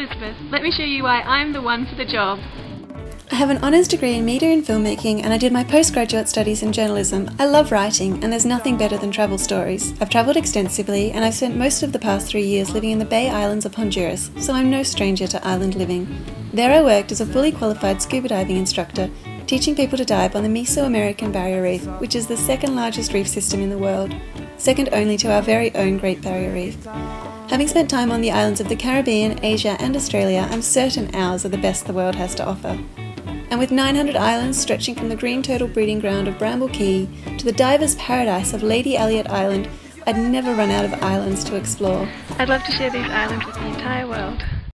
Elizabeth. Let me show you why I'm the one for the job. I have an honours degree in media and filmmaking, and I did my postgraduate studies in journalism. I love writing, and there's nothing better than travel stories. I've travelled extensively, and I've spent most of the past 3 years living in the Bay Islands of Honduras, so I'm no stranger to island living. There I worked as a fully qualified scuba diving instructor, teaching people to dive on the Mesoamerican Barrier Reef, which is the second largest reef system in the world, second only to our very own Great Barrier Reef. Having spent time on the islands of the Caribbean, Asia and Australia, I'm certain ours are the best the world has to offer. And with 900 islands stretching from the green turtle breeding ground of Bramble Key to the diver's paradise of Lady Elliot Island, I'd never run out of islands to explore. I'd love to share these islands with the entire world.